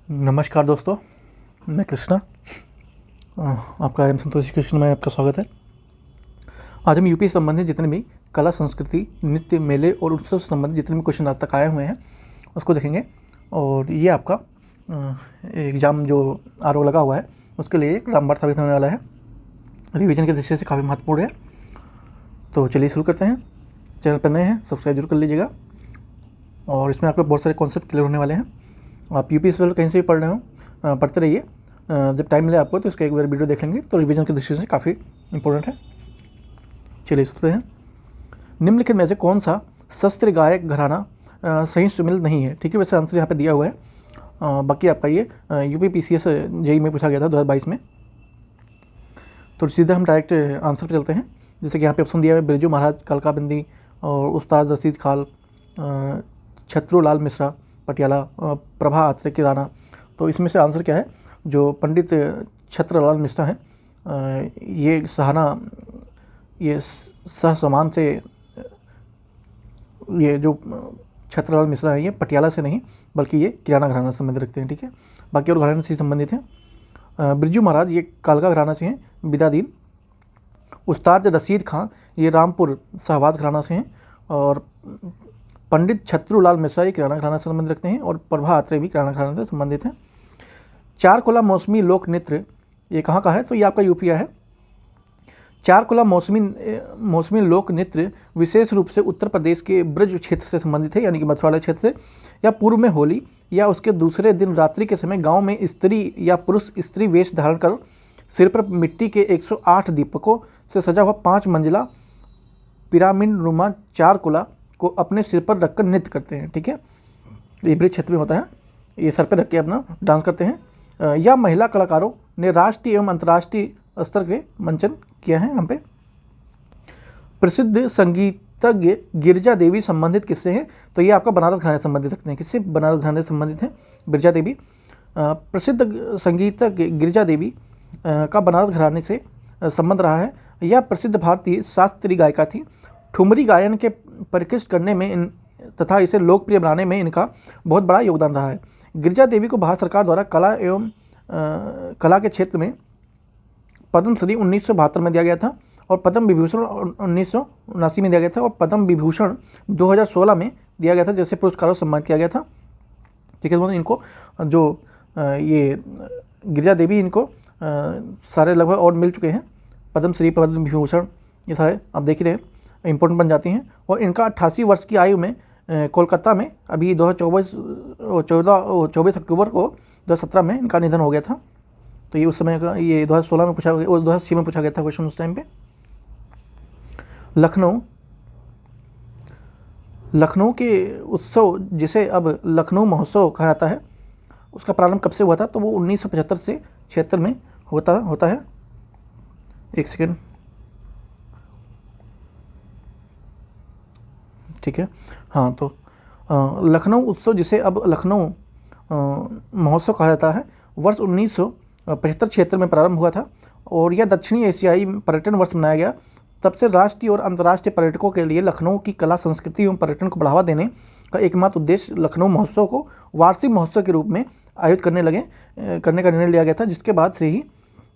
नमस्कार दोस्तों, मैं कृष्णा। आपका एम संतोषी कृष्ण में आपका स्वागत है। आज हम यूपी से संबंधित जितने भी कला, संस्कृति, नृत्य, मेले और उत्सव से संबंधित जितने भी क्वेश्चन आज तक आए हुए हैं उसको देखेंगे। और ये आपका एग्ज़ाम जो आरओ लगा हुआ है उसके लिए एक रामबाण साबित होने वाला है। रिवीजन की दृष्टि से काफ़ी महत्वपूर्ण है। तो चलिए शुरू करते हैं। चैनल पर नए हैं सब्सक्राइब जरूर कर लीजिएगा। और इसमें आपको बहुत सारे कॉन्सेप्ट क्लियर होने वाले हैं। आप यूपी से कहीं से भी पढ़ रहे हो पढ़ते रहिए। जब टाइम मिले आपको तो इसका एक बार वीडियो देख लेंगे तो रिवीजन की दृष्टि से काफ़ी इंपॉर्टेंट है। चलिए सुनते हैं। निम्नलिखित में से कौन सा शस्त्र गायक घराना सही सुमिल नहीं है? ठीक है, वैसे आंसर यहाँ पे दिया हुआ है। बाकी आपका ये यूपी पीसीएस जेई में पूछा गया था 2022 में। तो सीधा हम डायरेक्ट आंसर पर चलते हैं। जैसे कि यहाँ पे ऑप्शन दिया हुआ है बिरजू महाराज कालकाबिंदी और उस्ताद रशीद खाल, छत्रूलाल मिश्रा पटियाला, प्रभा आत्रे की राना। तो इसमें से आंसर क्या है? जो पंडित छत्रलाल मिश्रा हैं, ये सहाना, ये सहसमान से, ये जो छत्रलाल मिश्रा हैं ये पटियाला से नहीं बल्कि ये किराना घराना से संबंध रखते हैं। ठीक है, बाकी और घराने से संबंधित हैं। बिरजू महाराज ये कालका घराना से हैं, बिदादीन। उस्ताद रशीद खां ये रामपुर शाहबाद घराना से हैं। और पंडित छत्रूलाल मिश्रा ये किराना घराना से संबंध रखते हैं। और प्रभा आत्रे भी किराना घराना से संबंधित हैं। चारकोला मौसमी लोक नृत्य ये कहाँ का है? तो ये आपका यूपी है। चारकोला मौसमी लोक नृत्य विशेष रूप से उत्तर प्रदेश के ब्रज क्षेत्र से संबंधित है, यानी कि मथुरा क्षेत्र से। या पूर्व में होली या उसके दूसरे दिन रात्रि के समय गाँव में स्त्री या पुरुष स्त्री वेश धारण कर सिर पर मिट्टी के 108 दीपकों से सजा हुआ 5 मंजिला पिरामिड नुमा चारकोला को अपने सिर पर रखकर नृत्य करते हैं। ठीक है, ये ब्रज क्षेत्र में होता है। ये सर पे रख के अपना डांस करते हैं। या महिला कलाकारों ने राष्ट्रीय एवं अंतर्राष्ट्रीय स्तर के मंचन किया है। हम पे प्रसिद्ध संगीतज्ञ गिरिजा देवी संबंधित किससे हैं? तो ये आपका बनारस घराने से संबंधित रखते हैं। किससे? बनारस घराने से संबंधित हैं गिरिजा देवी। प्रसिद्ध संगीतज्ञ गिरिजा देवी का बनारस घराने से संबंध रहा है। यह प्रसिद्ध भारतीय शास्त्रीय गायिका थी। ठुमरी गायन के परिष्कृत करने में तथा इसे लोकप्रिय बनाने में इनका बहुत बड़ा योगदान रहा है। गिरिजा देवी को भारत सरकार द्वारा कला एवं कला के क्षेत्र में पद्मश्री 1972 में दिया गया था और पद्म विभूषण 1979 में दिया गया था और पद्म विभूषण 2016 में दिया गया था, जैसे पुरस्कारों से सम्मानित किया गया था। ठीक है, इनको जो ये गिरिजा देवी इनको सारे लगभग और मिल चुके हैं। पद्मश्री, पद्म विभूषण ये सारे आप देख रहे हैं इम्पोर्टेंट बन जाती हैं। और इनका 88 वर्ष की आयु में कोलकाता में अभी 24 अक्टूबर को 2017 में इनका निधन हो गया था। तो ये उस समय का, ये 2016 में पूछा गया और 2006 में पूछा गया था क्वेश्चन उस टाइम पे। लखनऊ के उत्सव जिसे अब लखनऊ महोत्सव कहा जाता है, उसका प्रारंभ कब से हुआ था? तो वो 1975 से 76 में होता है। एक सेकेंड, ठीक है। हाँ, तो लखनऊ उत्सव जिसे अब लखनऊ महोत्सव कहा जाता है वर्ष 1975 में प्रारंभ हुआ था और यह दक्षिणी एशियाई पर्यटन वर्ष मनाया गया। तब से राष्ट्रीय और अंतर्राष्ट्रीय पर्यटकों के लिए लखनऊ की कला, संस्कृति एवं पर्यटन को बढ़ावा देने का एकमात्र उद्देश्य लखनऊ महोत्सव को वार्षिक महोत्सव के रूप में आयोजित करने का निर्णय लिया गया था, जिसके बाद से ही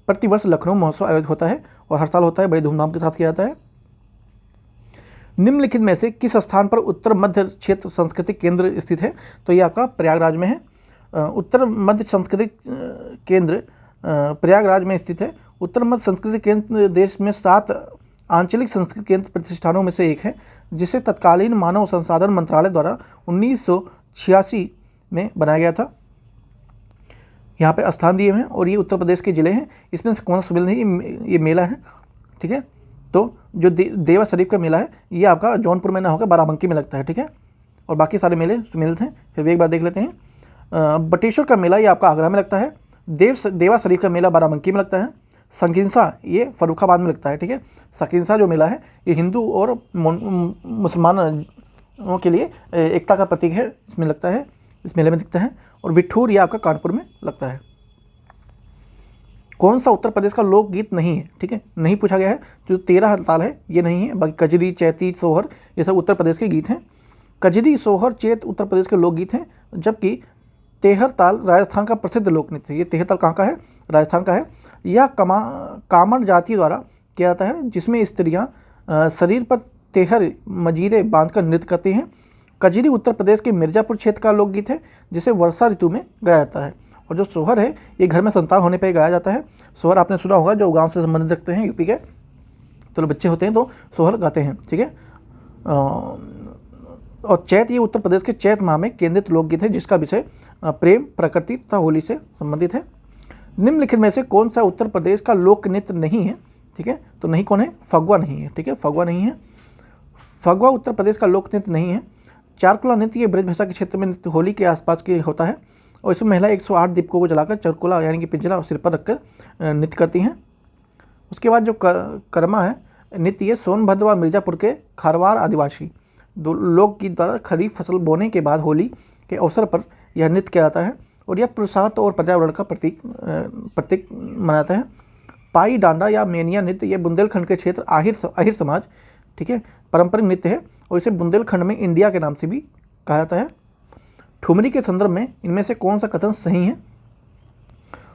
प्रतिवर्ष लखनऊ महोत्सव आयोजित होता है और हर साल होता है, बड़े धूमधाम के साथ किया जाता है। निम्नलिखित में से किस स्थान पर उत्तर मध्य क्षेत्र सांस्कृतिक केंद्र स्थित है? तो ये आपका प्रयागराज में है। उत्तर मध्य सांस्कृतिक केंद्र प्रयागराज में स्थित है। उत्तर मध्य सांस्कृतिक केंद्र देश में 7 आंचलिक संस्कृत केंद्र प्रतिष्ठानों में से एक है, जिसे तत्कालीन मानव संसाधन मंत्रालय द्वारा 1986 में बनाया गया था। यहाँ पे स्थान दिए हुए हैं और ये उत्तर प्रदेश के ज़िले हैं। इसमें से कौन सा सुमेल नहीं, ये मेला है। ठीक है, तो जो देवा शरीफ का मेला है ये आपका जौनपुर में ना होकर बाराबंकी में लगता है। ठीक है, और बाकी सारे मेले सुमेलित हैं, फिर भी एक बार देख लेते हैं। बटेश्वर का मेला ये आपका आगरा में लगता है। देवा शरीफ का मेला बाराबंकी में लगता है। सकिंसा ये फर्रुखाबाद में लगता है। ठीक है, सकिंसा जो मेला है ये हिंदू और मुसलमानों के लिए एकता का प्रतीक है, इसमें लगता है, इस मेले में दिखता है। और विठूर ये आपका कानपुर में लगता है। कौन सा उत्तर प्रदेश का लोकगीत नहीं है? ठीक है, नहीं पूछा गया है। जो 13 ताल है ये नहीं है, बाकी कजरी, चैती, सोहर ये सब उत्तर प्रदेश के गीत हैं। कजरी, सोहर, चैत उत्तर प्रदेश के लोकगीत हैं, जबकि तेहर ताल राजस्थान का प्रसिद्ध लोक नृत्य है। ये तेहर ताल कहाँ का है? राजस्थान का है। यह कामन जाति द्वारा किया जाता है, जिसमें स्त्रियां शरीर पर तेहर मजीरे बांधकर नृत्य करती हैं। कजरी उत्तर प्रदेश के मिर्जापुर क्षेत्र का लोकगीत है, जिसे वर्षा ऋतु में गाया जाता है। और जो सोहर है, ये घर में संतान होने पर गाया जाता है। सोहर आपने सुना होगा, जो गाँव से संबंधित रखते हैं, यूपी के तो बच्चे होते हैं तो सोहर गाते हैं, ठीक है। और चैत, ये उत्तर प्रदेश के चैत माह में केंद्रित लोकगीत है, जिसका विषय प्रेम, प्रकृति तथा होली से संबंधित है। निम्नलिखित में से कौन सा उत्तर प्रदेश का लोक नृत्य नहीं है? ठीक है, तो नहीं कौन है? फगवा नहीं है, ठीक है, फगवा नहीं है। फगवा उत्तर प्रदेश का लोक नृत्य नहीं है। चारकुला नृत्य ये ब्रजभाषा के क्षेत्र में नृत्य होली के आसपास के होता है, और इसमें महिला 108 दीपकों को जलाकर चारकुला यानी कि पिंजरा सिर पर रखकर नृत्य करती हैं। उसके बाद जो कर्मा है नृत्य, ये सोनभद्र व मिर्जापुर के खारवार आदिवासी लोकगीत द्वारा खरीफ फसल बोने के बाद होली के अवसर पर यह नृत्य किया जाता है, और यह पुरुषार्थ और पर्यावरण का प्रतीक मनाता है। पाई डांडा या मेनिया नृत्य, ये बुंदेलखंड के क्षेत्र आहिर समाज, ठीक है, पारंपरिक नृत्य है, और इसे बुंदेलखंड में इंडिया के नाम से भी कहा जाता है। ठुमरी के संदर्भ में इनमें से कौन सा कथन सही है?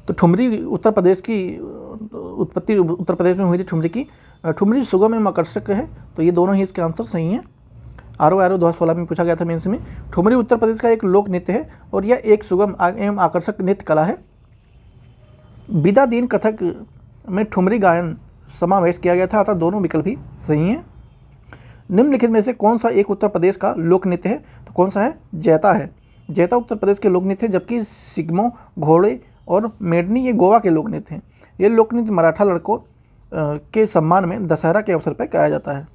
तो ठुमरी उत्तर प्रदेश की उत्पत्ति उत्तर प्रदेश में हुई थी ठुमरी की। ठुमरी सुगम एवं आकर्षक है, तो ये दोनों ही इसके आंसर सही हैं। आरो 2016 में पूछा गया था मेंस में। ठुमरी उत्तर प्रदेश का एक लोक नृत्य है, और यह एक सुगम एवं आकर्षक नृत्य कला है। बिदा दीन कथक में ठुमरी गायन समावेश किया गया था, अतः दोनों विकल्प भी सही हैं। निम्नलिखित में से कौन सा एक उत्तर प्रदेश का लोक नृत्य है? तो कौन सा है? जैता है। जैता उत्तर प्रदेश के लोक नृत्य है, जबकि सिग्मो, घोड़े और मेडनी ये गोवा के लोक नृत्य हैं। ये लोक नृत्य मराठा लड़कों के सम्मान में दशहरा के अवसर पर गाया जाता है।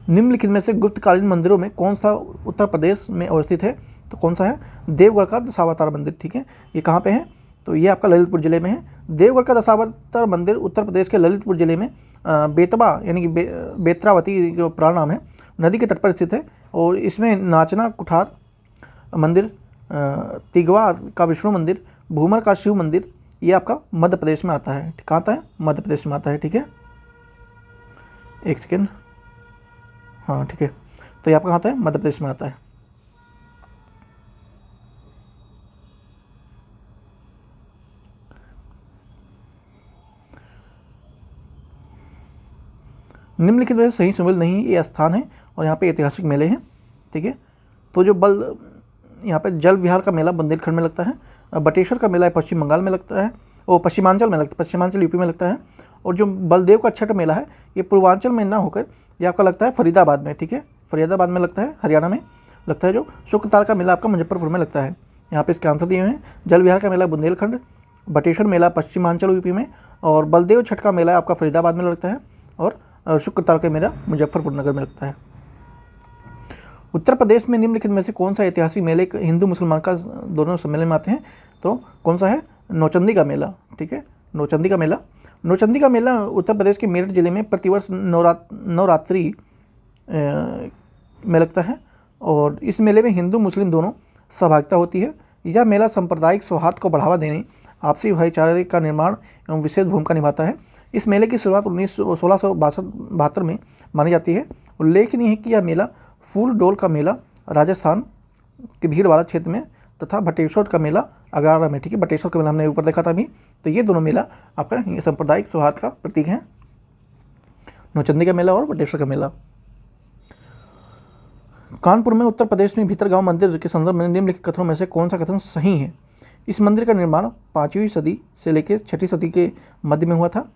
निम्नलिखित में से गुप्तकालीन मंदिरों में कौन सा उत्तर प्रदेश में अवस्थित है? तो कौन सा है? देवगढ़ का दशावतार मंदिर, ठीक है। ये कहाँ पे है? तो ये आपका ललितपुर जिले में है। देवगढ़ का दशावतार मंदिर उत्तर प्रदेश के ललितपुर जिले में बेतवा यानी कि बेत्रावती जो पुराना नाम है, नदी के तट पर स्थित है, और इसमें नाचना कुठार मंदिर, तिगवा का विष्णु मंदिर, भूमर का शिव मंदिर, ये आपका मध्य प्रदेश में आता है। कहाँ आता है? मध्य प्रदेश में आता है, ठीक है। एक सेकेंड, हाँ ठीक है, तो ये आपका कहाँ आता है? मध्य प्रदेश में आता है। निम्नलिखित में सही शामिल नहीं, ये स्थान है और यहाँ पे ऐतिहासिक मेले हैं, ठीक है। तो जो यहाँ पे जल विहार का मेला बुंदेलखंड में लगता है, बटेश्वर का मेला पश्चिम बंगाल में लगता है, वो पश्चिमांचल में लगता है, पश्चिमांचल यूपी में लगता है। और जो बलदेव का छठ मेला है, ये पूर्वांचल में ना होकर ये आपका लगता है फरीदाबाद में, ठीक है, फरीदाबाद में लगता है, हरियाणा में लगता है। जो शुक्रतार का मेला आपका मुजफ्फरपुर में लगता है। यहाँ पे इसके आंसर दिए हुए हैं। जल विहार का मेला बुंदेलखंड, बटेश्वर मेला पश्चिमांचल यूपी में, और बलदेव छठ का मेला आपका फरीदाबाद में लगता है, और शुक्रतार का मेला मुजफ्फरपुर नगर में लगता है। उत्तर प्रदेश में निम्नलिखित में से कौन सा ऐतिहासिक मेले हिंदू मुसलमान का दोनों सम्मेलन में आते हैं? तो कौन सा है? नौचंदी का मेला, ठीक है, नौचंदी का मेला। नौचंदी का मेला उत्तर प्रदेश के मेरठ जिले में प्रतिवर्ष नवरात्रि में लगता है, और इस मेले में हिंदू मुस्लिम दोनों सहभागिता होती है। यह मेला सांप्रदायिक सौहार्द को बढ़ावा देने, आपसी भाईचारे का निर्माण एवं विशेष भूमिका निभाता है। इस मेले की शुरुआत 1672 में मानी जाती है। उल्लेखनीय है कि यह मेला फूल डोल का मेला राजस्थान के भीड़वाड़ा क्षेत्र में, तथा बटेश्वर का मेला अगारा में, ठीक है, बटेश्वर का मेला हमने ऊपर देखा था अभी। तो ये दोनों मेला आपका सांप्रदायिक सौहार्द का प्रतीक है, नौचंदी का मेला और बटेश्वर का मेला। कानपुर में उत्तर प्रदेश में भीतरगांव मंदिर के संदर्भ में निम्नलिखित कथनों में से कौन सा कथन सही है? इस मंदिर का निर्माण 5वीं सदी से लेकर 6वीं सदी के मध्य में हुआ था।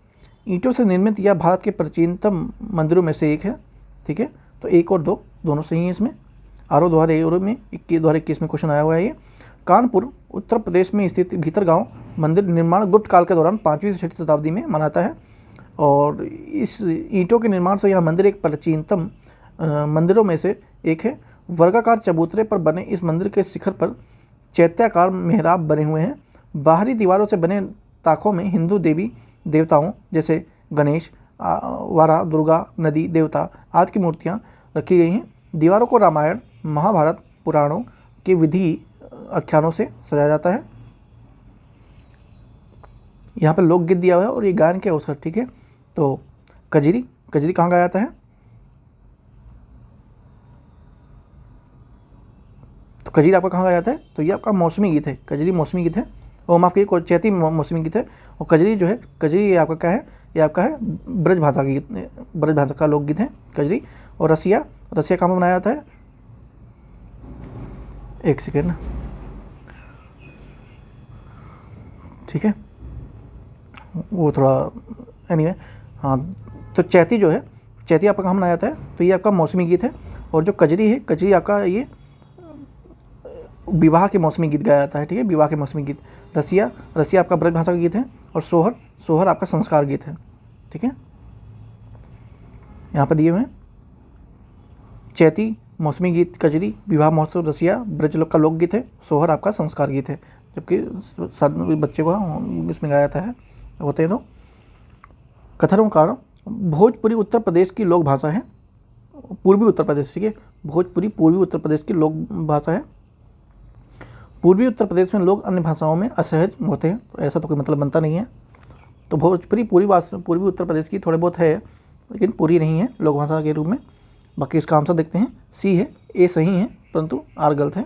ईंटों से निर्मित यह भारत के प्राचीनतम मंदिरों में से एक है, ठीक है। तो 1 और 2 दोनों सही हैं इसमें। आरो 2021 में 2021 में क्वेश्चन आया हुआ है ये। कानपुर उत्तर प्रदेश में स्थित भीतरगांव मंदिर निर्माण गुप्त काल के दौरान 5वीं से 6वीं शताब्दी में मनाता है, और इस ईंटों के निर्माण से यह मंदिर एक प्राचीनतम मंदिरों में से एक है। वर्गाकार चबूतरे पर बने इस मंदिर के शिखर पर चैत्याकार मेहराब बने हुए हैं। बाहरी दीवारों से बने ताकों में हिंदू देवी देवताओं जैसे गणेश, वारा, दुर्गा, नदी देवता आदि की मूर्तियाँ रखी गई हैं। दीवारों को रामायण, महाभारत, पुराणों के विधि आख्यानों से सजाया जाता है। यहाँ पर लोकगीत दिया हुआ है और ये गायन के अवसर, ठीक है। तो कजरी कहाँ गाया जाता है? तो कजरी आपका कहाँ गाया जाता है, तो ये आपका मौसमी गीत है, कजरी मौसमी गीत है, और माफ़ करिए चैती मौसमी गीत है। और कजरी जो है, कजरी ये आपका क्या है, ये आपका है ब्रज भाषा का गीत, ब्रज भाषा का लोकगीत है कजरी। और रसिया, रसिया कहाँ पर बनाया जाता है, एक सेकेंड, ठीक है, वो थोड़ा एनीवे, हाँ। तो चैती जो है, चैती आपका कहाँ बनाया जाता है, तो ये आपका मौसमी गीत है। और जो कजरी है, कजरी आपका ये विवाह के मौसमी गीत गाया जाता है, ठीक है, विवाह के मौसमी गीत। रसिया, रसिया आपका ब्रज भाषा का गीत है। और सोहर, सोहर आपका संस्कार गीत है, ठीक है, यहाँ पर दिए हुए हैं। चैती मौसमी गीत कजरी, विवाह महोत्सव रसिया ब्रज लोक का लोकगीत है, सोहर आपका संस्कार गीत है। जबकि बच्चे को इसमें गाया जाता है, होते हैं। तो कथन और कारण, भोजपुरी उत्तर प्रदेश की लोक भाषा है, पूर्वी उत्तर प्रदेश, ठीक है, भोजपुरी पूर्वी उत्तर प्रदेश की लोक भाषा है। पूर्वी उत्तर प्रदेश में लोग अन्य भाषाओं में असहज होते हैं, तो ऐसा तो कोई मतलब बनता नहीं है। तो भोजपुरी पूर्वी उत्तर प्रदेश की थोड़े बहुत है, लेकिन पूरी नहीं है लोक भाषा के रूप में। बाकी इसका आंसर देखते हैं, सी है, ए सही है, परंतु आर गलत है।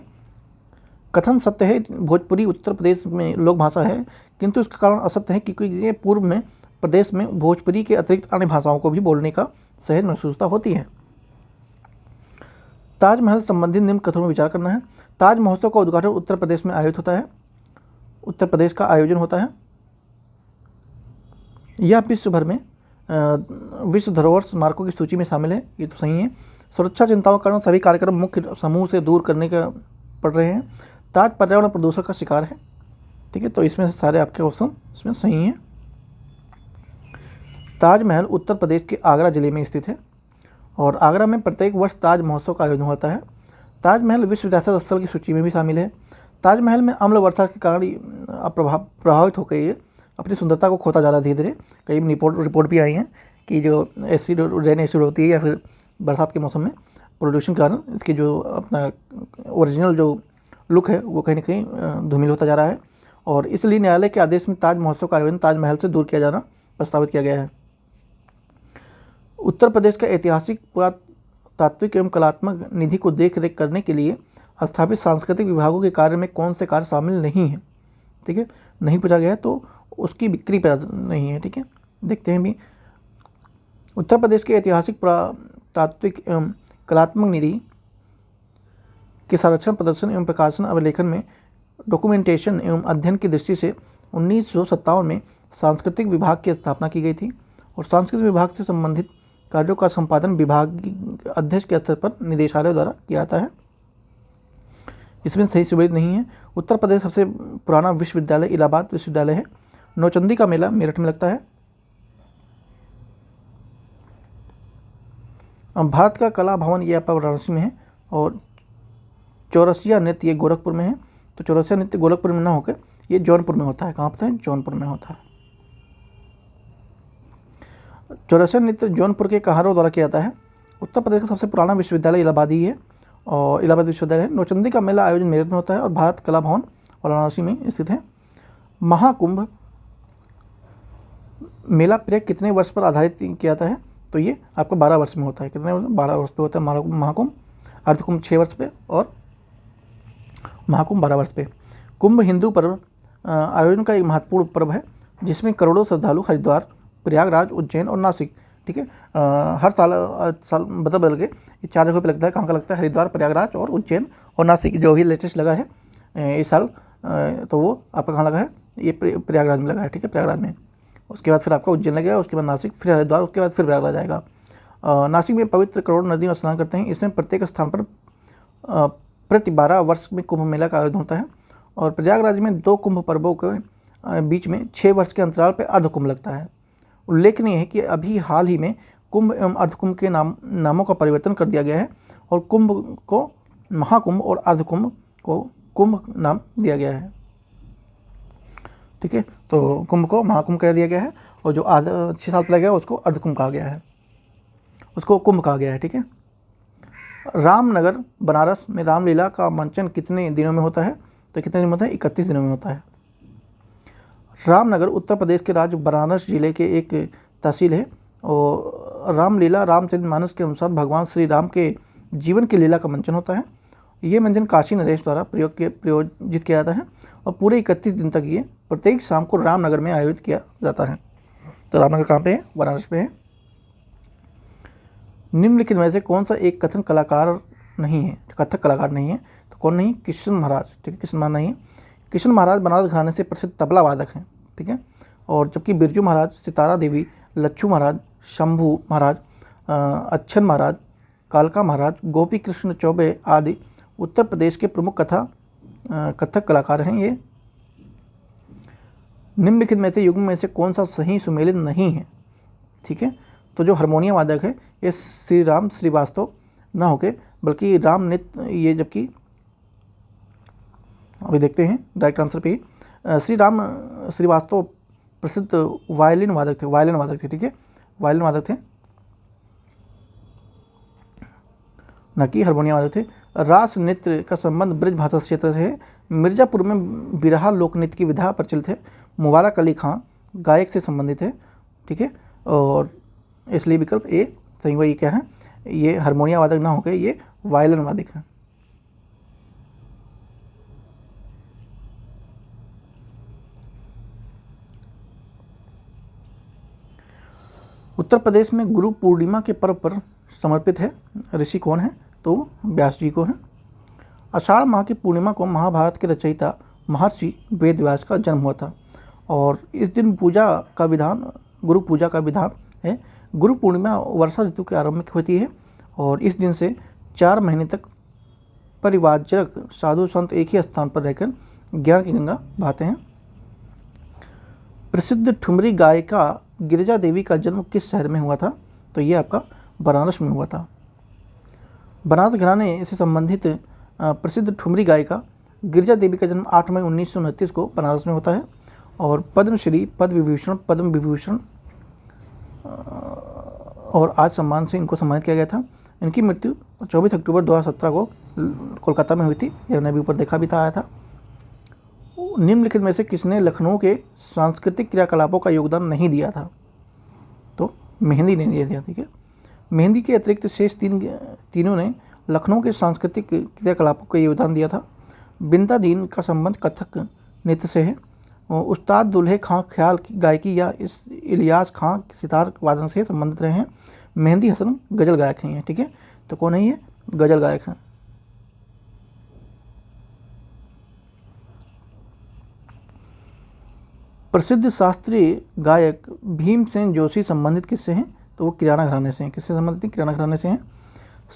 कथन सत्य है, भोजपुरी उत्तर प्रदेश में लोक भाषा है, किंतु इसका कारण असत्य है, क्योंकि ये पूर्व में प्रदेश में भोजपुरी के अतिरिक्त अन्य भाषाओं को भी बोलने का सहज महसूसता होती है। ताजमहल संबंधित निम्न कथनों में विचार करना है। ताज महोत्सव का उद्घाटन उत्तर प्रदेश में आयोजित होता है, उत्तर प्रदेश का आयोजन होता है। यह विश्व भर में विश्व धरोहर स्मारकों की सूची में शामिल है, ये तो सही है। सुरक्षा चिंताओं के कारण सभी कार्यक्रम मुख्य समूह से दूर करने का पड़ रहे हैं। ताज पर्यावरण प्रदूषण का शिकार है, ठीक है, तो इसमें सारे आपके ऑप्शन इसमें सही हैं। ताजमहल उत्तर प्रदेश के आगरा जिले में स्थित है, और आगरा में प्रत्येक वर्ष ताज महोत्सव का आयोजन होता है। ताजमहल विश्व विरासत स्थल की सूची में भी शामिल है। ताजमहल में अम्ल वर्षा के कारण प्रभावित होकर ये अपनी सुंदरता को खोता जा रहा है धीरे धीरे। कई रिपोर्ट भी आई हैं कि जो एसिड रेन एसिड होती है या फिर बरसात के मौसम में पोल्यूशन के कारण इसकी जो अपना ओरिजिनल जो लुक है वो कहीं ना कहीं धूमिल होता जा रहा है। और इसलिए न्यायालय के आदेश में ताज महोत्सव का आयोजन ताजमहल से दूर किया जाना प्रस्तावित किया गया है। उत्तर प्रदेश का ऐतिहासिक पुरातात्विक एवं कलात्मक निधि को देख रेख करने के लिए स्थापित सांस्कृतिक विभागों के कार्य में कौन से कार्य शामिल नहीं है, ठीक है, नहीं पूछा गया है, तो उसकी बिक्री पर नहीं है, ठीक है। देखते हैं भी, उत्तर प्रदेश के ऐतिहासिक पुरातात्विक एवं कलात्मक निधि के संरक्षण, प्रदर्शन एवं प्रकाशन अभिलेखन में डॉक्यूमेंटेशन एवं अध्ययन की दृष्टि से 1957 में सांस्कृतिक विभाग की स्थापना की गई थी, और सांस्कृतिक विभाग से संबंधित कार्यों का संपादन विभाग अध्यक्ष के स्तर पर निदेशालय द्वारा किया जाता है। इसमें सही सुविधा नहीं है। उत्तर प्रदेश सबसे पुराना विश्वविद्यालय इलाहाबाद विश्वविद्यालय है। नौचंदी का मेला मेरठ में लगता है। भारत का कला भवन ये आपका वाराणसी में है, और चौरसिया नृत्य ये गोरखपुर में है। तो चौरसिया नृत्य गोरखपुर में ना होकर ये जौनपुर में होता है। कहाँ पर है? जौनपुर में होता है। चौरसिया नृत्य जौनपुर के कहारों द्वारा किया जाता है। उत्तर प्रदेश का सबसे पुराना विश्वविद्यालय इलाहाबाद ही है, और इलाहाबाद विश्वविद्यालय है। नौचंदी का मेला आयोजन मेरठ में होता है, और भारत कला भवन वाराणसी में स्थित है। महाकुंभ मेला प्रत्येक कितने वर्ष पर आधारित किया जाता है? तो ये आपको 12 वर्ष में होता है। कितने वर्ष? 12 वर्ष पे होता है महाकुंभ। अर्धकुंभ 6 वर्ष पे और महाकुंभ 12 वर्ष पे। कुंभ हिंदू पर्व आयोजन का एक महत्वपूर्ण पर्व है, जिसमें करोड़ों श्रद्धालु हरिद्वार, प्रयागराज, उज्जैन और नासिक, ठीक है, हर साल बदल के ये 4 जगह पे लगता है। कहाँ का लगता है? हरिद्वार, प्रयागराज और उज्जैन और नासिक। जो भी लेटेस्ट लगा है इस साल, तो वो आपका कहाँ लगा है? ये प्रयागराज में लगा है, ठीक है, प्रयागराज में। उसके बाद फिर आपका उज्जैन लगेगा, उसके बाद नासिक, फिर हरिद्वार, उसके बाद फिर प्रयागराज आएगा। नासिक में पवित्र करोड़ नदियों में स्नान करते हैं। इसमें प्रत्येक स्थान पर प्रति 12 वर्ष में कुंभ मेला का आयोजन होता है, और प्रयागराज में 2 कुंभ पर्वों के बीच में 6 वर्ष के अंतराल पर अर्धकुंभ लगता है। उल्लेखनीय है कि अभी हाल ही में कुंभ एवं अर्धकुंभ के नामों का परिवर्तन कर दिया गया है, और कुंभ को महाकुंभ और अर्धकुंभ को कुंभ नाम दिया गया है, ठीक है। तो कुंभ को महाकुंभ कह दिया गया है, और जो 6 साल पहले गया उसको अर्धकुंभ कहा गया है, उसको कुंभ कहा गया है, ठीक है। रामनगर बनारस में रामलीला का मंचन कितने दिनों में होता है? तो कितने दिन में होता है? 31 दिनों में होता है। रामनगर उत्तर प्रदेश के राज्य बनारस जिले के एक तहसील है, और रामलीला रामचरितमानस के अनुसार भगवान श्री राम के जीवन की लीला का मंचन होता है, ये मंजन काशी नरेश द्वारा प्रयोजित किया जाता है और पूरे 31 दिन तक ये प्रत्येक शाम को रामनगर में आयोजित किया जाता है। तो रामनगर कहाँ पे है? बनारस पे है। निम्नलिखित में से कौन सा एक कथक कलाकार नहीं है? तो कौन नहीं? किशन महाराज। ठीक है, किशन महाराज नहीं है। किशन महाराज बनारस घराने से प्रसिद्ध तबला वादक हैं। ठीक है, और जबकि बिरजू महाराज, सितारा देवी, लच्छू महाराज, शंभू महाराज, अच्छन महाराज, कालका महाराज, गोपी कृष्ण चौबे आदि उत्तर प्रदेश के प्रमुख कथक कलाकार हैं। ये निम्नलिखित में से युग्म में से कौन सा सही सुमेलित नहीं है? ठीक है, तो जो हारमोनियम वादक है ये श्री राम श्रीवास्तव न होके बल्कि राम नित्य, ये जबकि अभी देखते हैं डायरेक्ट आंसर पे ही श्री राम श्रीवास्तव प्रसिद्ध वायलिन वादक थे। ठीक है, वायलिन वादक थे, न कि हारमोनियम वादक थे। रास नृत्य का संबंध ब्रज भाषा क्षेत्र से है। मिर्जापुर में बिरहा लोक नृत्य की विधा प्रचलित है। मुबारक अली खां गायक से संबंधित है। ठीक है, और इसलिए विकल्प ए सही हुआ। ये क्या है? ये हारमोनियम वादक ना होकर ये वायलिन वादक है। उत्तर प्रदेश में गुरु पूर्णिमा के पर्व पर समर्पित है ऋषि कौन है? तो व्यास जी को है। आषाढ़ माह की पूर्णिमा को महाभारत के रचयिता महर्षि वेदव्यास का जन्म हुआ था और इस दिन गुरु पूजा का विधान है। गुरु पूर्णिमा वर्षा ऋतु के आरंभ में होती है और इस दिन से 4 महीने तक परिवारजनक साधु संत एक ही स्थान पर रहकर ज्ञान की गंगा बहाते हैं। प्रसिद्ध ठुमरी गायिका गिरिजा देवी का जन्म किस शहर में हुआ था? तो ये आपका बनारस में हुआ था। बनारस घराने से संबंधित प्रसिद्ध ठुमरी गायिका गिरिजा देवी का जन्म 8 मई 1929 को बनारस में होता है और पद्मश्री, पद्म विभूषण और आज सम्मान से इनको सम्मानित किया गया था। इनकी मृत्यु 24 अक्टूबर 2017 को कोलकाता में हुई थी। यह हमने अभी ऊपर देखा भी था, आया था। निम्नलिखित में से किसने लखनऊ के सांस्कृतिक क्रियाकलापों का योगदान नहीं दिया था? तो मेहंदी ने दिया। ठीक है, मेहंदी के अतिरिक्त शेष तीनों ने लखनऊ के सांस्कृतिक क्रियाकलापों का योगदान दिया था। बिंता दीन का संबंध कथक नृत्य से है। उस्ताद दुल्हे खां ख्याल की गायकी या इलियास खां सितार वादन से संबंधित रहे हैं। मेहंदी हसन गज़ल गायक हैं। ठीक है, तो कौन है ये? गज़ल गायक हैं। प्रसिद्ध शास्त्रीय गायक भीमसेन जोशी संबंधित किससे हैं? तो वो किराना घराने से हैं। किससे संबंधित? किराना घराने से हैं।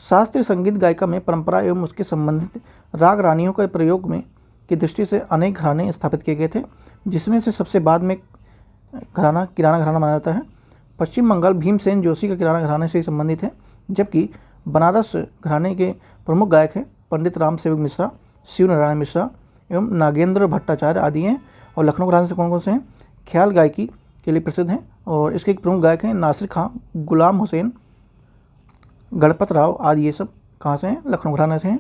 शास्त्रीय संगीत गायिका में परंपरा एवं उसके संबंधित राग रानियों के प्रयोग में की दृष्टि से अनेक घराने स्थापित किए गए थे, जिसमें से सबसे बाद में किराना घराना माना जाता है। पश्चिम बंगाल भीमसेन जोशी का किराना घराने से संबंधित है, जबकि बनारस घराने के प्रमुख गायक हैं पंडित राम सेवक मिश्रा, शिव नारायण मिश्रा एवं नागेंद्र भट्टाचार्य आदि हैं। और लखनऊ घराने से कौन कौन से हैं? ख्याल गायकी के लिए प्रसिद्ध हैं और इसके प्रमुख गायक हैं नासिर खां, गुलाम हुसैन, गणपत राव आदि। ये सब कहाँ से हैं? लखनऊ घराने से हैं।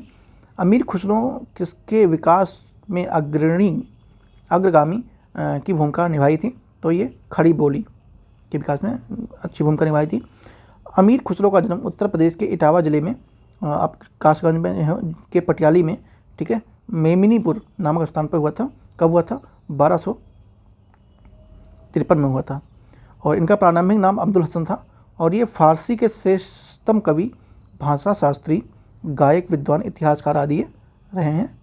अमीर खुसरो किसके विकास में अग्रगामी की भूमिका निभाई थी? तो ये खड़ी बोली के विकास में अच्छी भूमिका निभाई थी। अमीर खुसरो का जन्म उत्तर प्रदेश के इटावा जिले में आप कासगंज में के पटियाली में, ठीक है, मेमिनीपुर नामक स्थान पर हुआ था। कब हुआ था? 1253 में हुआ था और इनका प्रारंभिक नाम अब्दुल हसन था और ये फारसी के श्रेष्ठतम कवि, भाषा शास्त्री, गायक, विद्वान, इतिहासकार आदि रहे हैं।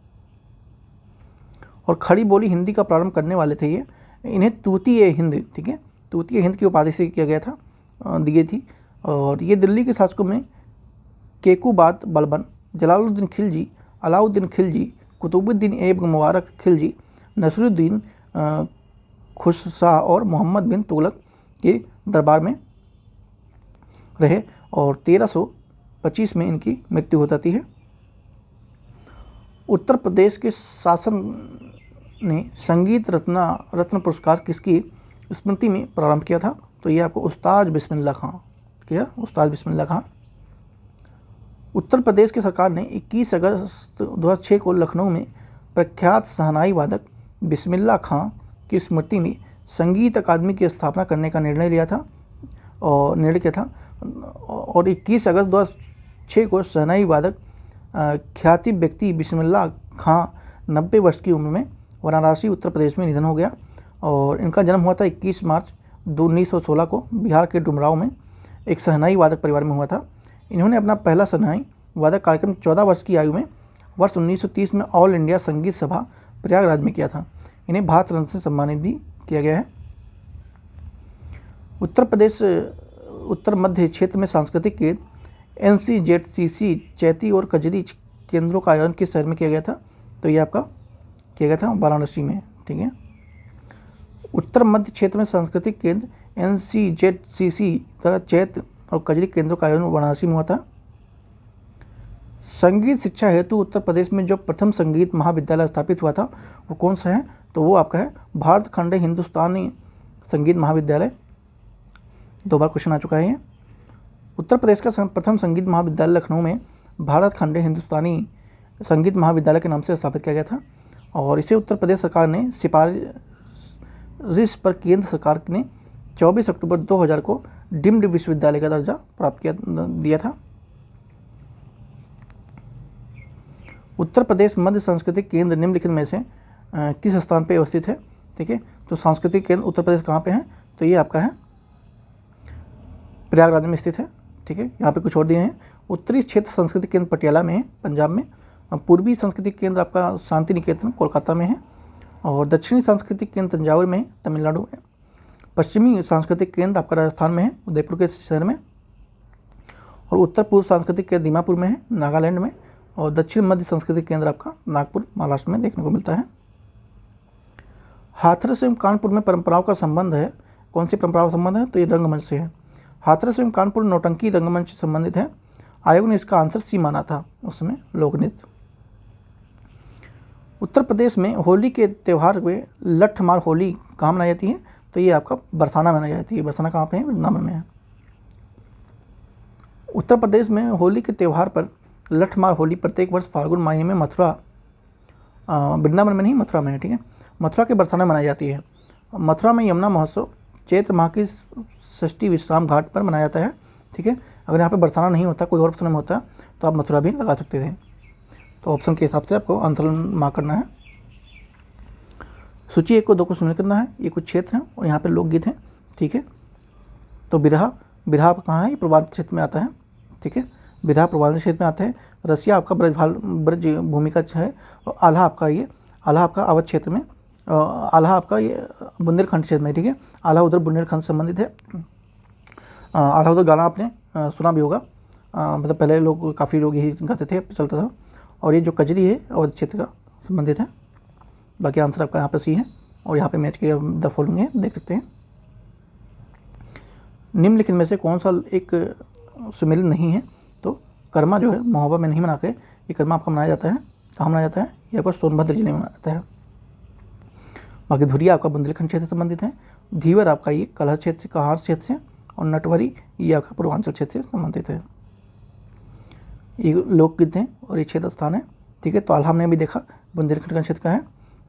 और खड़ी बोली हिंदी का प्रारंभ करने वाले थे ये। इन्हें तूतीय हिंद, ठीक है, तूतीय हिंद की उपाधि से किया गया था, दी गई थी। और ये दिल्ली के शासकों में केकुबात बलबन, जलालुद्दीन खिलजी, अलाउद्दीन खिलजी, कुतुबुद्दीन ऐबक मुबारक खिलजी, नसरुद्दीन खुशशाह और मोहम्मद बिन तुगलक के दरबार में रहे और 1325 में इनकी मृत्यु हो जाती है। उत्तर प्रदेश के शासन ने संगीत रत्न पुरस्कार किसकी स्मृति में प्रारंभ किया था? तो ये आपको उस्ताद बिस्मिल्लाह खां, क्या? उस्ताद बिस्मिल्लाह खां। उत्तर प्रदेश की सरकार ने 21 अगस्त 2006 को लखनऊ में प्रख्यात शहनाई वादक बिस्मिल्लाह खां की स्मृति में संगीत अकादमी की स्थापना करने का निर्णय किया था और 21 अगस्त 2006 को शहनाई वादक ख्याति व्यक्ति बिस्मिल्लाह खां 90 वर्ष की उम्र में वाराणसी उत्तर प्रदेश में निधन हो गया। और इनका जन्म हुआ था 21 मार्च 1916 को बिहार के डुमराव में एक शहनाई वादक परिवार में हुआ था। इन्होंने अपना पहला शहनाई वादक कार्यक्रम 14 वर्ष की आयु में वर्ष 1930 में ऑल इंडिया संगीत सभा प्रयागराज में किया था। इन्हें भारत रत्न से सम्मानित भी किया गया है। उत्तर प्रदेश उत्तर मध्य क्षेत्र में सांस्कृतिक केंद्र NCZCC चैती और कजरी केंद्रों का आयोजन किस शहर में किया गया था? तो ये आपका किया गया था वाराणसी में। ठीक है। उत्तर मध्य क्षेत्र में सांस्कृतिक केंद्र NCZCC द्वारा चैत और कजरी केंद्रों का आयोजन वाराणसी में हुआ था। संगीत शिक्षा हेतु उत्तर प्रदेश में जो प्रथम संगीत महाविद्यालय स्थापित हुआ था वो कौन सा है? तो वो आपका है भारत खंड हिंदुस्तानी संगीत महाविद्यालय। 2 बार क्वेश्चन आ चुका है ये। उत्तर प्रदेश का प्रथम संगीत महाविद्यालय लखनऊ में भारत खंड हिंदुस्तानी संगीत महाविद्यालय के नाम से स्थापित किया गया था। और इसे उत्तर प्रदेश सरकार ने सिफारिश पर केंद्र सरकार ने 24 अक्टूबर 2000 को डीम्ड विश्वविद्यालय का दर्जा प्राप्त दिया था। उत्तर प्रदेश मध्य सांस्कृतिक केंद्र निम्नलिखित में से किस स्थान पर अवस्थित है? ठीक है। तो सांस्कृतिक केंद्र उत्तर प्रदेश कहाँ पे है? तो ये आपका है प्रयागराज में स्थित है। ठीक है। यहाँ पे कुछ और दिए हैं। उत्तरी क्षेत्र सांस्कृतिक केंद्र पटियाला में है, पंजाब में। पूर्वी सांस्कृतिक केंद्र आपका शांति निकेतन कोलकाता में है। और दक्षिणी सांस्कृतिक केंद्र तंजावुर में है, तमिलनाडु में। पश्चिमी सांस्कृतिक केंद्र आपका राजस्थान में है, उदयपुर के शहर में। और उत्तर पूर्व सांस्कृतिक केंद्र दीमापुर में है, नागालैंड में। और दक्षिण मध्य सांस्कृतिक केंद्र आपका नागपुर, महाराष्ट्र में देखने को मिलता है। हाथरस एवं कानपुर में परंपराओं का संबंध है। कौन सी परंपराओं का संबंध है? तो ये रंगमंच से है। हाथरस एवं कानपुर नौटंकी रंगमंच से संबंधित है। आयोग ने इसका आंसर सी माना था उसमें लोकनृत्य। उत्तर प्रदेश में होली के त्यौहार में लठमार होली कहाँ मनाई जाती है? तो ये आपका बरसाना मनाई जाती है। बरसाना कहाँ पे है? वृंदावन में है। उत्तर प्रदेश में होली के त्यौहार पर लठमार होली प्रत्येक वर्ष फाल्गुन महीने में मथुरा, वृंदावन में नहीं, मथुरा में है। ठीक है। मथुरा के बरसाना मनाई जाती है। मथुरा में यमुना महोत्सव चैत्र माह की षष्ठी विश्राम घाट पर मनाया जाता है। ठीक है। अगर यहाँ पे बरसाना नहीं होता, कोई और ऑप्शन में होता, तो आप मथुरा भी लगा सकते थे। तो ऑप्शन के हिसाब से आपको आंसर मार्क करना है। सूची 1 को 2 को सुन करना है। ये कुछ क्षेत्र हैं और यहाँ पे लोकगीत हैं। ठीक है। तो बिरहा कहाँ है? ये पूर्वांचल क्षेत्र में आता है। ठीक है। बिरहा पूर्वांचल क्षेत्र में आता है। रसिया आपका ब्रज भूमि का है। और आल्हा आपका अवध क्षेत्र में, आल्हा आपका ये बुंदेलखंड क्षेत्र में। ठीक है। आल्हा उधर बुंदेलखंड से संबंधित है। आल्हा उधर गाना आपने सुना भी होगा। मतलब पहले लोग काफ़ी लोग यही गाते थे, चलता था। और ये जो कजरी है अवध क्षेत्र का संबंधित है। बाकी आंसर आपका यहाँ पर सी है। और यहाँ पे मैच के द फॉलोइंग है, देख सकते हैं। निम्नलिखित में से कौन सा एक सुमेलित नहीं है? तो कर्मा जो है महोबा में नहीं मना के, ये कर्मा आपका मनाया जाता है। कहाँ मनाया जाता है? ये आपका सोनभद्र जिले में मनाया जाता है। बाकी धुरिया आपका बुंदेलखंड क्षेत्र से संबंधित है। धीवर आपका ये कलहर क्षेत्र से, कहार क्षेत्र से। और नटवरी ये आपका पूर्वांचल क्षेत्र से संबंधित है। ये लोकगीत हैं और ये क्षेत्र स्थान है। ठीक है। तो आल्हा हमने भी देखा बुंदेलखंड का क्षेत्र का है।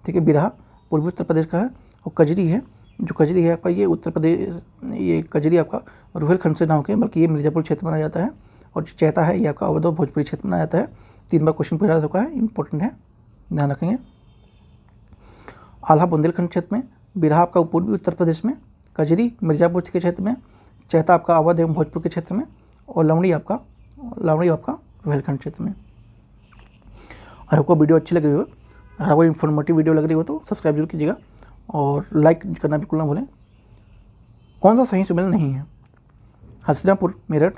ठीक है। बिरहा पूर्वी उत्तर प्रदेश का है। और कजरी है, जो कजरी है आपका ये उत्तर प्रदेश, ये कजरी आपका रुहेलखंड से ना होकर बल्कि ये मिर्जापुर क्षेत्र में मनाया जाता है। और जो चैता है ये आपका अवध और भोजपुरी क्षेत्र में मनाया जाता है। 3 बार क्वेश्चन पूछा जा चुका है, इंपॉर्टेंट है, ध्यान रखेंगे। आल्हा बुंदेलखंड क्षेत्र में, बिरहा आपका पूर्वी उत्तर प्रदेश में, कजरी मिर्जापुर के क्षेत्र में, चैता आपका अवध एवं भोजपुर के क्षेत्र में। और लावणी आपका रुहेलखंड क्षेत्र में। आई होप को वीडियो अच्छी लग रही हो। अगर आपको इन्फॉर्मेटिव वीडियो लग रही हो तो सब्सक्राइब जरूर कीजिएगा और लाइक करना बिल्कुल ना भूलें। कौन सा सही सुमेल नहीं है? हसीनापुर मेरठ,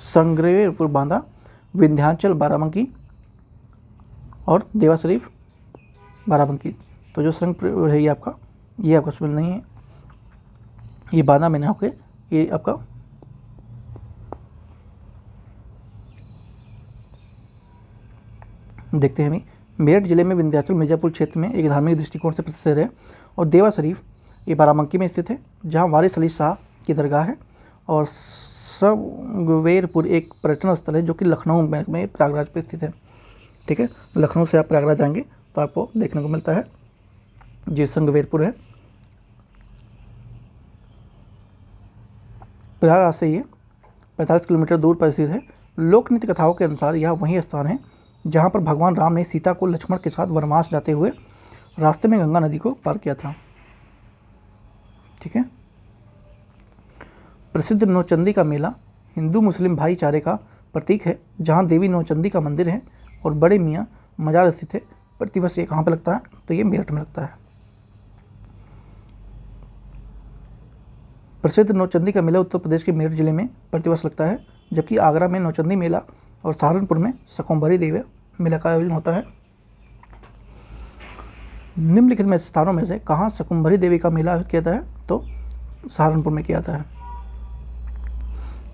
संग्रेरपुर बांदा, विंध्याचल बाराबंकी और देवा शरीफ बाराबंकी। तो जो संग है ये आपका सुमेल नहीं है। ये बांदा में ना होके ये आपका देखते हैं। मेरठ जिले में विंध्याचल मिर्जापुर क्षेत्र में एक धार्मिक दृष्टिकोण से प्रसिद्ध शहर है। और देवा शरीफ ये बाराबंकी में स्थित है, जहाँ वारिस अली शाह की दरगाह है। और संगवेरपुर एक पर्यटन स्थल है जो कि लखनऊ में प्रयागराज पर स्थित है। ठीक है। लखनऊ से आप प्रयागराज जाएंगे तो आपको देखने को मिलता है जी, संगवेरपुर है। प्रयागराज से ये 45 किलोमीटर दूर पर स्थित है। लोक नीति कथाओं के अनुसार यह वही स्थान है जहाँ पर भगवान राम ने सीता को लक्ष्मण के साथ वनवास जाते हुए रास्ते में गंगा नदी को पार किया था। ठीक है। प्रसिद्ध नौचंदी का मेला हिंदू मुस्लिम भाईचारे का प्रतीक है, जहाँ देवी नौचंदी का मंदिर है और बड़े मियाँ मजार स्थित है। प्रतिवर्ष ये कहाँ पर लगता है? तो ये मेरठ में लगता है। प्रसिद्ध नौचंदी का मेला उत्तर प्रदेश के मेरठ जिले में प्रतिवर्ष लगता है, जबकि आगरा में नौचंदी मेला और सहारनपुर में शाकंभरी देवी मेला का आयोजन होता है। निम्नलिखित में स्थानों में से कहाँ शाकंभरी देवी का मेला आयोजित किया जाता है? तो सहारनपुर में किया जाता है।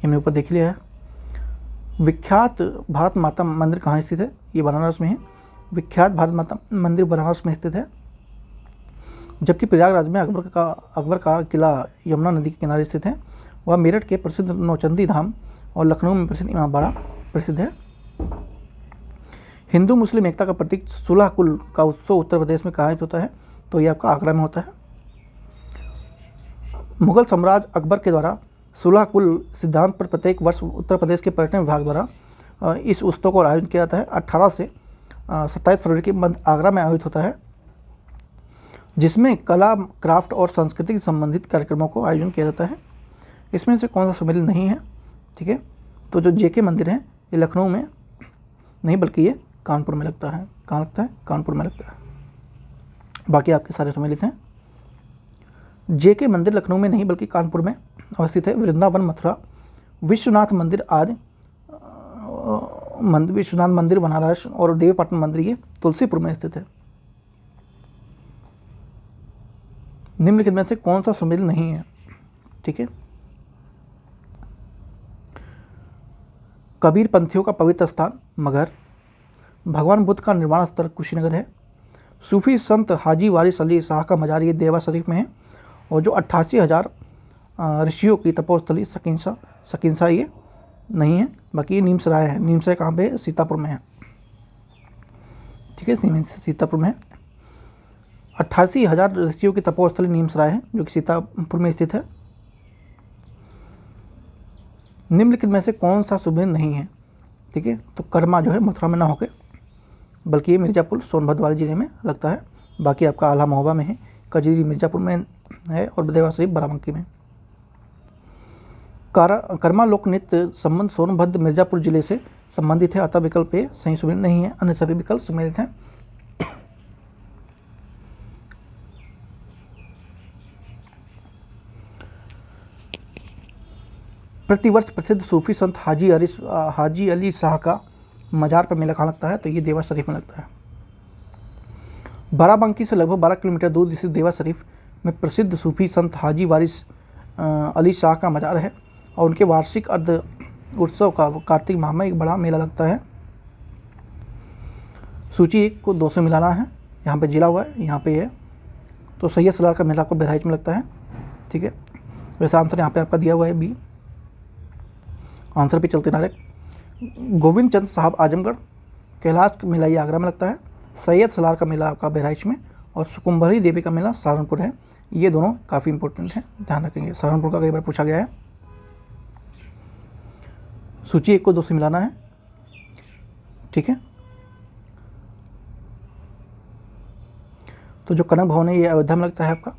हमने ऊपर देख लिया है। विख्यात भारत माता मंदिर कहाँ स्थित है? ये बनारस में है। विख्यात भारत माता मंदिर बनारस में स्थित है, जबकि प्रयागराज में अकबर का किला यमुना नदी के किनारे स्थित है। वह मेरठ के प्रसिद्ध नौचंदी धाम और लखनऊ में प्रसिद्ध इमामबाड़ा प्रसिद्ध है। हिंदू मुस्लिम एकता का प्रतीक सुलह कुल का उत्सव उत्तर प्रदेश में कहाँ होता है? तो ये आपका आगरा में होता है। मुगल साम्राज्य अकबर के द्वारा सुलह कुल सिद्धांत पर प्रत्येक वर्ष उत्तर प्रदेश के पर्यटन विभाग द्वारा इस उत्सव को आयोजन किया जाता है। 18 से 27 फरवरी के मध्य आगरा में आयोजित होता है, जिसमें कला, क्राफ्ट और संस्कृति से संबंधित कार्यक्रमों को आयोजन किया जाता है। इसमें से कौन सा सम्मिलन नहीं है? ठीक है, तो जो जेके मंदिर है ये लखनऊ में नहीं बल्कि ये कानपुर में लगता है। कहाँ लगता है? कानपुर में लगता है। बाकी आपके सारे सम्मिलित हैं। जेके मंदिर लखनऊ में नहीं बल्कि कानपुर में अवस्थित है। वृंदावन, मथुरा, विश्वनाथ मंदिर आदि विश्वनाथ मंदिर बनारस और देवीपाटन मंदिर ये तुलसीपुर में स्थित है। निम्नलिखित में से कौन सा सम्मिलन नहीं है? ठीक है, कबीर पंथियों का पवित्र स्थान मगहर, भगवान बुद्ध का निर्वाण स्थल कुशीनगर है, सूफी संत हाजी वारिस अली शाह का मजार ये देवा शरीफ में है, और जो 88,000 ऋषियों की तपोस्थली सकिंसा ये नहीं है, बाकी ये नीमसराय है। नीमसराय कहाँ पे है? सीतापुर में है। ठीक है, सीतापुर में है। 88,000 ऋषियों की तपोस्थली नीमसराय है, जो कि सीतापुर में स्थित है। निम्नलिखित में से कौन सा सुमेर नहीं है? ठीक है, तो कर्मा जो है मथुरा में ना होकर बल्कि ये मिर्ज़ापुर सोनभद्र वाले जिले में लगता है। बाकी आपका आला महोबा में है, कजरी मिर्ज़ापुर में है और देवा शरीफ बाराबंकी में। कर्मा लोक नृत्य संबंध सोनभद्र मिर्ज़ापुर जिले से संबंधित है, अतः विकल्प ए सही सुमेर नहीं है, अन्य सभी विकल्प सुमेलित हैं। प्रतिवर्ष प्रसिद्ध सूफी संत हाजी अली शाह का मजार पर मेला कहाँ लगता है? तो ये देवा शरीफ में लगता है। बाराबंकी से लगभग 12 किलोमीटर दूर स्थित देवा शरीफ में प्रसिद्ध सूफी संत हाजी वारिस अली शाह का मजार है और उनके वार्षिक अर्ध उत्सव का कार्तिक माह में एक बड़ा मेला लगता है। सूची 1 को 2 से मिलाना है। यहाँ पे जिला हुआ है, यहाँ पे है, तो सैयद सलार का मेला आपको बहराइच में लगता है। ठीक है, वैसे आंसर यहाँ पे आपका दिया हुआ है बी। आंसर पे चलते नारे। गोविंद चंद साहब आजमगढ़, कैलाश का मेला ये आगरा में लगता है, सैयद सलार का मेला आपका बहराइच में, और शाकंभरी देवी का मेला सहारनपुर है। ये दोनों काफ़ी इंपॉर्टेंट हैं, ध्यान रखेंगे। सहारनपुर का कई बार पूछा गया है। सूची 1 को 2 से मिलाना है। ठीक है, तो जो कनक भवन है ये अयोध्या में लगता है आपका।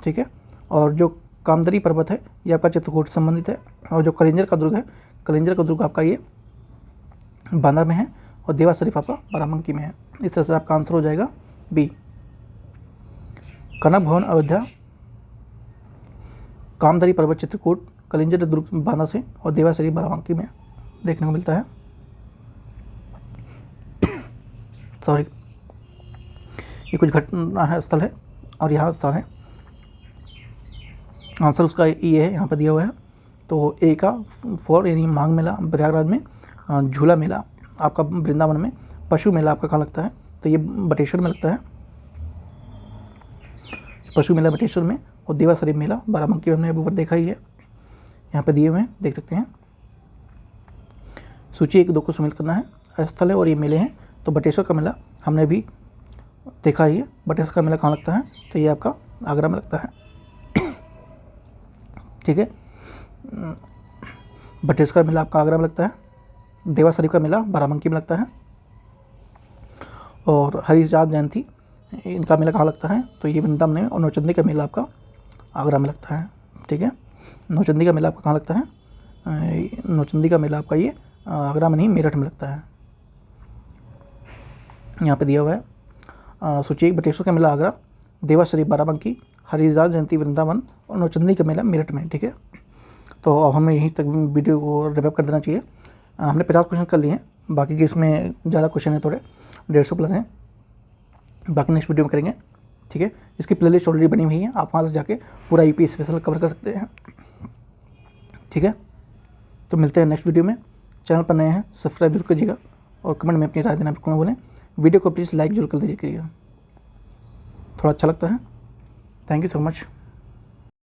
ठीक है, और जो कामदरी पर्वत है ये आपका चित्रकूट से संबंधित है, और जो कलिंजर का दुर्ग है, कलिंजर का दुर्ग आपका ये बांदा में है, और देवा शरीफ आपका बाराबंकी में है। इस तरह से आपका आंसर हो जाएगा बी। कनक भवन अयोध्या, कामदरी पर्वत चित्रकूट, कलिंजर दुर्ग बांदा से, और देवा शरीफ बाराबंकी में देखने को मिलता है। सॉरी, ये कुछ घटना है स्थल है और यहाँ स्थान है। आंसर उसका ये है, यहाँ पर दिया हुआ है। तो ए का 4 यानी मांग मेला प्रयागराज में, झूला मेला आपका वृंदावन में, पशु मेला आपका कहाँ लगता है? तो ये बटेश्वर में लगता है, पशु मेला बटेश्वर में, और देवा शरीफ मेला बाराबंकी में हमने अभी ऊपर देखा ही है, यहाँ पे दिए हुए हैं, देख सकते हैं। सूची 1 2 को सम्मिलित करना है। स्थल है और ये मेले हैं, तो बटेश्वर का मेला हमने भी देखा ही है। बटेश्वर का मेला कहाँ लगता है? तो ये आपका आगरा में लगता है। ठीक है, बटेश्वर का मेला आपका आगरा में लगता है। देवा शरीफ का मेला बाराबंकी में लगता है। और हरिराज जयंती इनका मेला कहाँ लगता है, तो ये वृंदावन में। और नौचंदी का मेला आपका आगरा में लगता है, ठीक है। नौचंदी का मेला आपका कहाँ लगता है, नौचंदी का मेला आपका ये आगरा में नहीं, मेरठ में लगता है। यहाँ पे दिया हुआ है। सोचिए, बटेश्वर का मेला आगरा, देवा शरीफ बाराबंकी, हरिराज जयंती वृंदावन और नौचंदी का मेला मेरठ में, ठीक है। तो अब हमें यहीं तक वीडियो को रैप कर देना चाहिए। हमने 50 क्वेश्चन कर लिए हैं, बाकी के इसमें ज़्यादा क्वेश्चन है, थोड़े 150 प्लस हैं, बाकी नेक्स्ट वीडियो में करेंगे, ठीक है। इसकी प्लेलिस्ट ऑलरेडी बनी हुई है, आप वहाँ से जाके पूरा यूपी स्पेशल कवर कर सकते हैं, ठीक है। तो मिलते हैं नेक्स्ट वीडियो में। चैनल पर नए हैं सब्सक्राइब जरूर कीजिएगा और कमेंट में अपनी राय देना बिल्कुल न भूलें। वीडियो को प्लीज़ लाइक जरूर कर दीजिएगा, थोड़ा अच्छा लगता है। Thank you so much.